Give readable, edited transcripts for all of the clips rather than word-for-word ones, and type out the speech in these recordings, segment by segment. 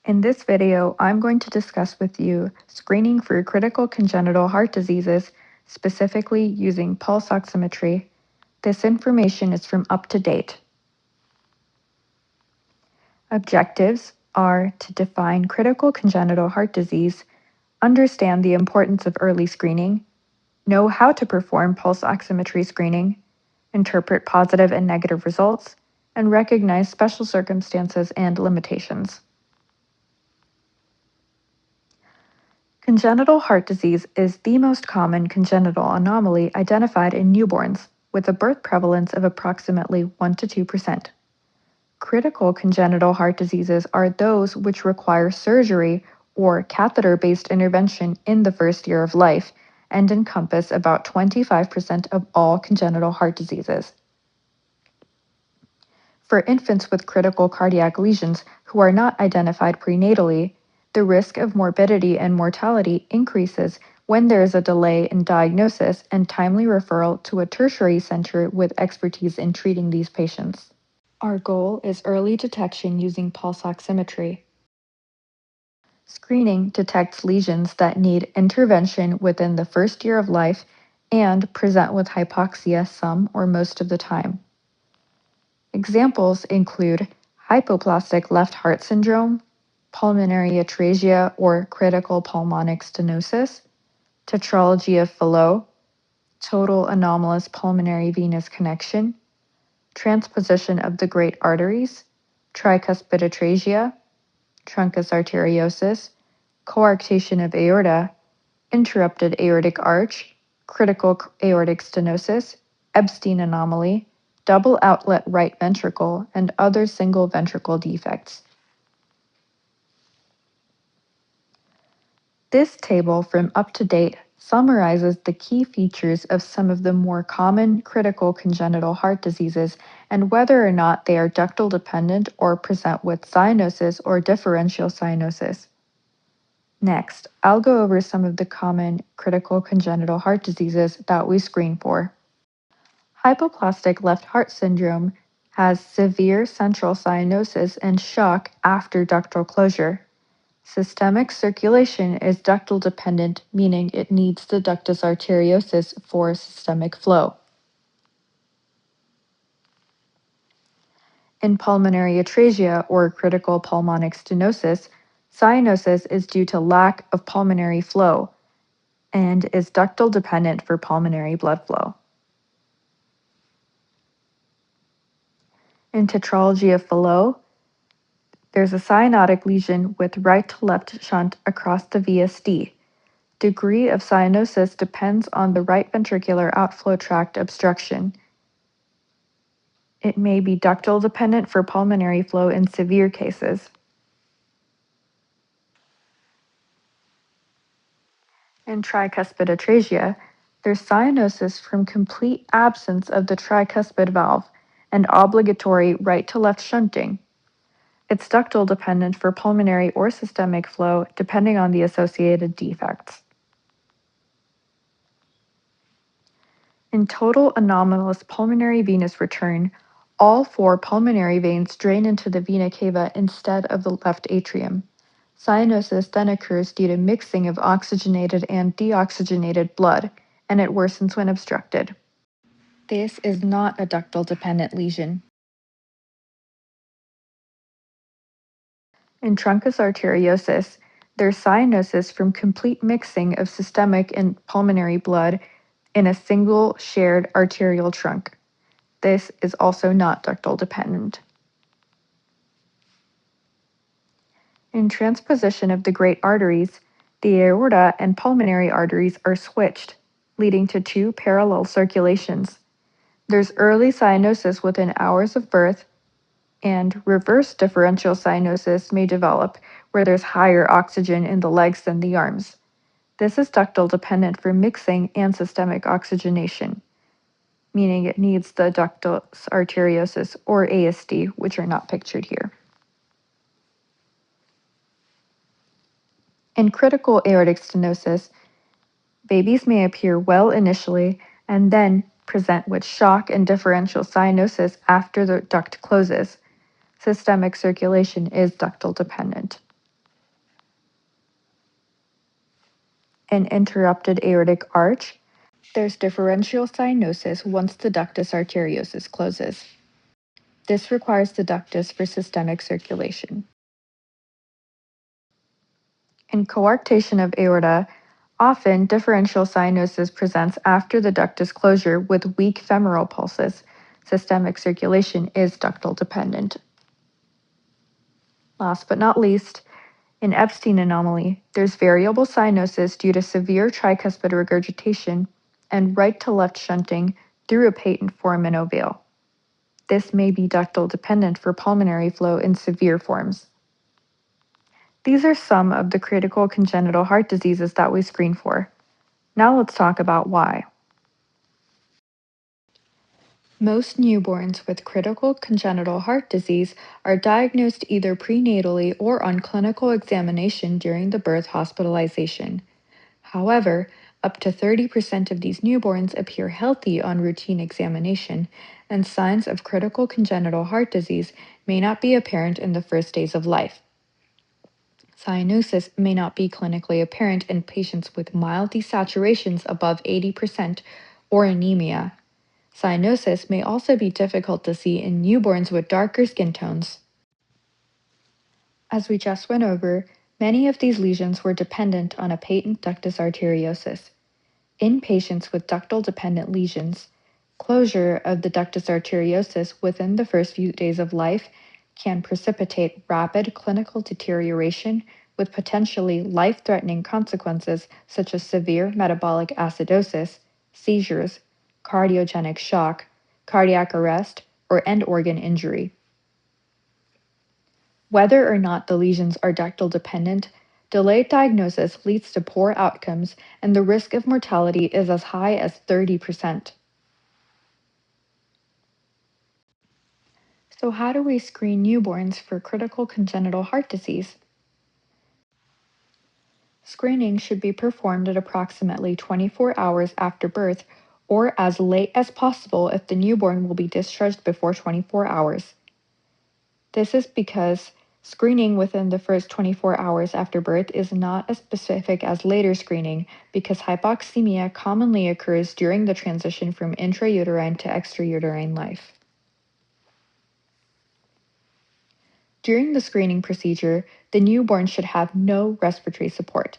In this video, I'm going to discuss with you screening for critical congenital heart diseases, specifically using pulse oximetry. This information is from UpToDate. Objectives are to define critical congenital heart disease, understand the importance of early screening, know how to perform pulse oximetry screening, interpret positive and negative results, and recognize special circumstances and limitations. Congenital heart disease is the most common congenital anomaly identified in newborns, with a birth prevalence of approximately 1 to 2%. Critical congenital heart diseases are those which require surgery or catheter-based intervention in the first year of life and encompass about 25% of all congenital heart diseases. For infants with critical cardiac lesions who are not identified prenatally, the risk of morbidity and mortality increases when there is a delay in diagnosis and timely referral to a tertiary center with expertise in treating these patients. Our goal is early detection using pulse oximetry. Screening detects lesions that need intervention within the first year of life and present with hypoxia some or most of the time. Examples include hypoplastic left heart syndrome, pulmonary atresia or critical pulmonic stenosis, tetralogy of Fallot, total anomalous pulmonary venous connection, transposition of the great arteries, tricuspid atresia, truncus arteriosus, coarctation of aorta, interrupted aortic arch, critical aortic stenosis, Epstein anomaly, double outlet right ventricle, and other single ventricle defects. This table from UpToDate summarizes the key features of some of the more common critical congenital heart diseases and whether or not they are ductal dependent or present with cyanosis or differential cyanosis. Next, I'll go over some of the common critical congenital heart diseases that we screen for. Hypoplastic left heart syndrome has severe central cyanosis and shock after ductal closure. Systemic circulation is ductal dependent, meaning it needs the ductus arteriosus for systemic flow. In pulmonary atresia or critical pulmonic stenosis, cyanosis is due to lack of pulmonary flow and is ductal dependent for pulmonary blood flow. In tetralogy of Fallot, there's a cyanotic lesion with right to left shunt across the VSD. Degree of cyanosis depends on the right ventricular outflow tract obstruction. It may be ductal dependent for pulmonary flow in severe cases. In tricuspid atresia, there's cyanosis from complete absence of the tricuspid valve and obligatory right to left shunting. It's ductal dependent for pulmonary or systemic flow, depending on the associated defects. In total anomalous pulmonary venous return, all four pulmonary veins drain into the vena cava instead of the left atrium. Cyanosis then occurs due to mixing of oxygenated and deoxygenated blood, and it worsens when obstructed. This is not a ductal dependent lesion. In truncus arteriosus, there's cyanosis from complete mixing of systemic and pulmonary blood in a single shared arterial trunk. This is also not ductal dependent. In transposition of the great arteries, the aorta and pulmonary arteries are switched, leading to two parallel circulations. There's early cyanosis within hours of birth, and reverse differential cyanosis may develop where there's higher oxygen in the legs than the arms. This is ductal dependent for mixing and systemic oxygenation, meaning it needs the ductus arteriosus or ASD, which are not pictured here. In critical aortic stenosis, babies may appear well initially and then present with shock and differential cyanosis after the duct closes. Systemic circulation is ductal dependent. an interrupted aortic arch. There's differential cyanosis once the ductus arteriosus closes. This requires the ductus for systemic circulation. In coarctation of aorta, often differential cyanosis presents after the ductus closure with weak femoral pulses. Systemic circulation is ductal dependent. Last but not least, in Epstein anomaly, there's variable cyanosis due to severe tricuspid regurgitation and right to left shunting through a patent foramen ovale. This may be ductal dependent for pulmonary flow in severe forms. These are some of the critical congenital heart diseases that we screen for. Now let's talk about why. Most newborns with critical congenital heart disease are diagnosed either prenatally or on clinical examination during the birth hospitalization. However, up to 30% of these newborns appear healthy on routine examination, and signs of critical congenital heart disease may not be apparent in the first days of life. Cyanosis may not be clinically apparent in patients with mild desaturations above 80% or anemia. Cyanosis may also be difficult to see in newborns with darker skin tones. As we just went over, many of these lesions were dependent on a patent ductus arteriosus. In patients with ductal-dependent lesions, closure of the ductus arteriosus within the first few days of life can precipitate rapid clinical deterioration with potentially life-threatening consequences such as severe metabolic acidosis, seizures, cardiogenic shock, cardiac arrest, or end organ injury. Whether or not the lesions are ductal dependent, delayed diagnosis leads to poor outcomes, and the risk of mortality is as high as 30%. So, how do we screen newborns for critical congenital heart disease? Screening should be performed at approximately 24 hours after birth or as late as possible if the newborn will be discharged before 24 hours. This is because screening within the first 24 hours after birth is not as specific as later screening because hypoxemia commonly occurs during the transition from intrauterine to extrauterine life. During the screening procedure, the newborn should have no respiratory support.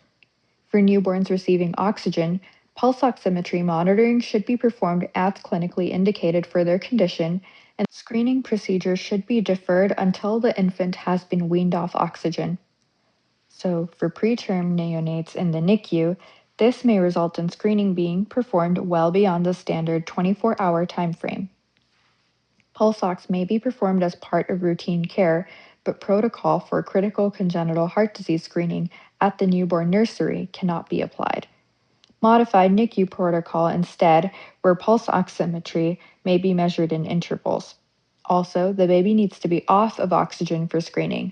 For newborns receiving oxygen, pulse oximetry monitoring should be performed as clinically indicated for their condition, and screening procedures should be deferred until the infant has been weaned off oxygen. So, for preterm neonates in the NICU, this may result in screening being performed well beyond the standard 24-hour time frame. Pulse ox may be performed as part of routine care, but protocol for critical congenital heart disease screening at the newborn nursery cannot be applied. Modified NICU protocol instead, where pulse oximetry may be measured in intervals. Also, the baby needs to be off of oxygen for screening.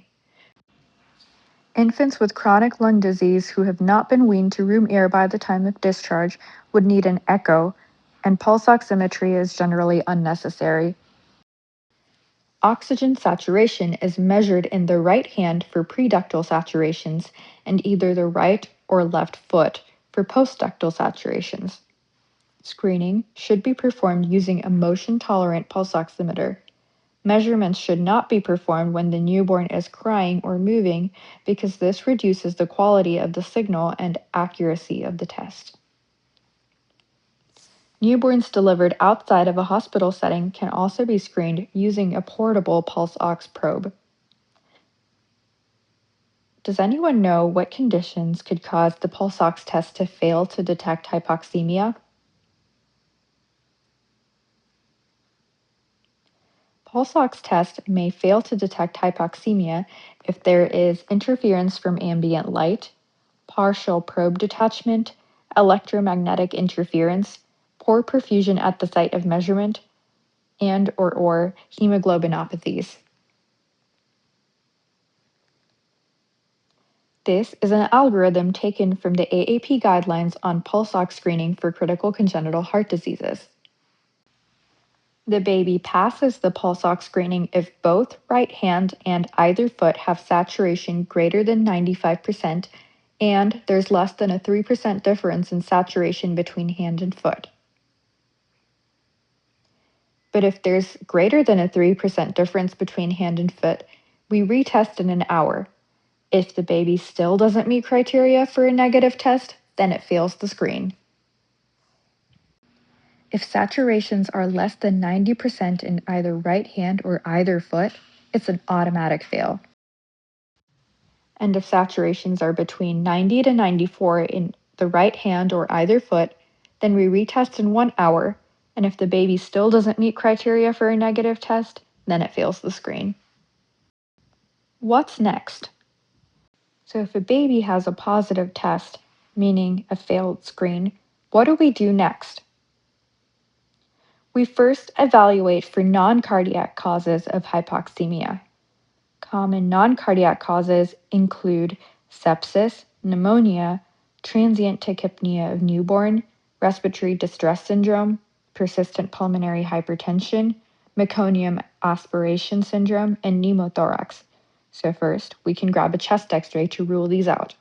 Infants with chronic lung disease who have not been weaned to room air by the time of discharge would need an echo, and pulse oximetry is generally unnecessary. Oxygen saturation is measured in the right hand for preductal saturations and either the right or left foot for postductal saturations. Screening should be performed using a motion-tolerant pulse oximeter. Measurements should not be performed when the newborn is crying or moving because this reduces the quality of the signal and accuracy of the test. Newborns delivered outside of a hospital setting can also be screened using a portable pulse ox probe. Does anyone know what conditions could cause the pulse ox test to fail to detect hypoxemia? Pulse ox test may fail to detect hypoxemia if there is interference from ambient light, partial probe detachment, electromagnetic interference, poor perfusion at the site of measurement, and or hemoglobinopathies. This is an algorithm taken from the AAP guidelines on pulse ox screening for critical congenital heart diseases. The baby passes the pulse ox screening if both right hand and either foot have saturation greater than 95% and there's less than a 3% difference in saturation between hand and foot. But if there's greater than a 3% difference between hand and foot, we retest in an hour. If the baby still doesn't meet criteria for a negative test, then it fails the screen. If saturations are less than 90% in either right hand or either foot, it's an automatic fail. And if saturations are between 90 to 94 in the right hand or either foot, then we retest in 1 hour, and if the baby still doesn't meet criteria for a negative test, then it fails the screen. What's next? So if a baby has a positive test, meaning a failed screen, what do we do next? We first evaluate for non-cardiac causes of hypoxemia. Common non-cardiac causes include sepsis, pneumonia, transient tachypnea of newborn, respiratory distress syndrome, persistent pulmonary hypertension, meconium aspiration syndrome, and pneumothorax. So first, we can grab a chest x-ray to rule these out.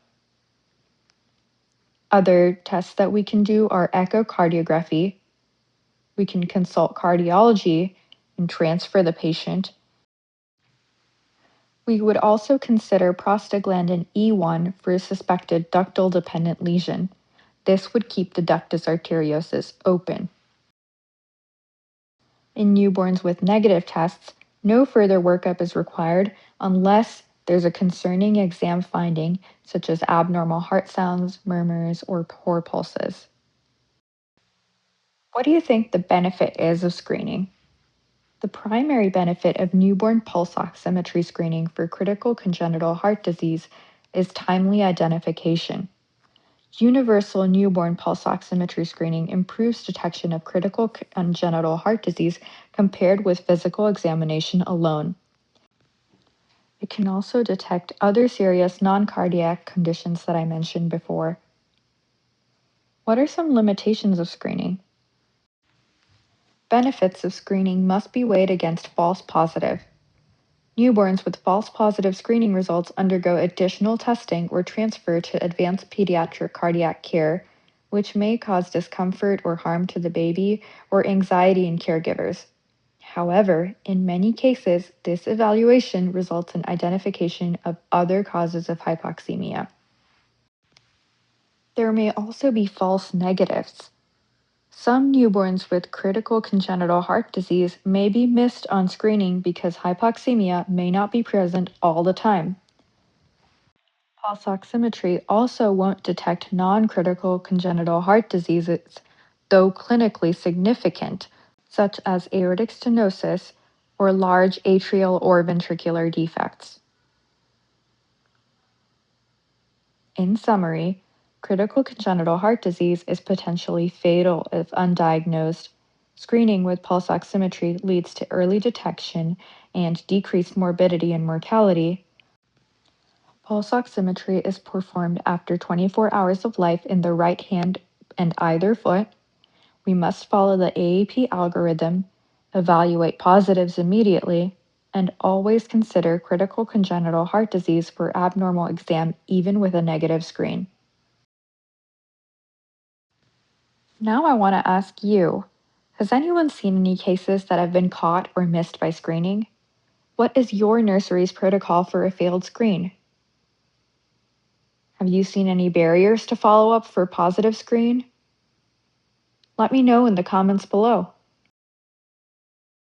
Other tests that we can do are echocardiography. We can consult cardiology and transfer the patient. We would also consider prostaglandin E1 for a suspected ductal-dependent lesion. This would keep the ductus arteriosus open. In newborns with negative tests, no further workup is required unless there's a concerning exam finding, such as abnormal heart sounds, murmurs, or poor pulses. What do you think the benefit is of screening? The primary benefit of newborn pulse oximetry screening for critical congenital heart disease is timely identification. Universal newborn pulse oximetry screening improves detection of critical congenital heart disease compared with physical examination alone. It can also detect other serious non-cardiac conditions that I mentioned before. What are some limitations of screening? Benefits of screening must be weighed against false positive. Newborns with false positive screening results undergo additional testing or transfer to advanced pediatric cardiac care, which may cause discomfort or harm to the baby or anxiety in caregivers. However, in many cases, this evaluation results in identification of other causes of hypoxemia. There may also be false negatives. Some newborns with critical congenital heart disease may be missed on screening because hypoxemia may not be present all the time. Pulse oximetry also won't detect non-critical congenital heart diseases, though clinically significant, such as aortic stenosis or large atrial or ventricular defects. In summary, critical congenital heart disease is potentially fatal if undiagnosed. Screening with pulse oximetry leads to early detection and decreased morbidity and mortality. Pulse oximetry is performed after 24 hours of life in the right hand and either foot. We must follow the AAP algorithm, evaluate positives immediately, and always consider critical congenital heart disease for abnormal exam even with a negative screen. Now I want to ask you, has anyone seen any cases that have been caught or missed by screening? What is your nursery's protocol for a failed screen? Have you seen any barriers to follow up for positive screen? Let me know in the comments below.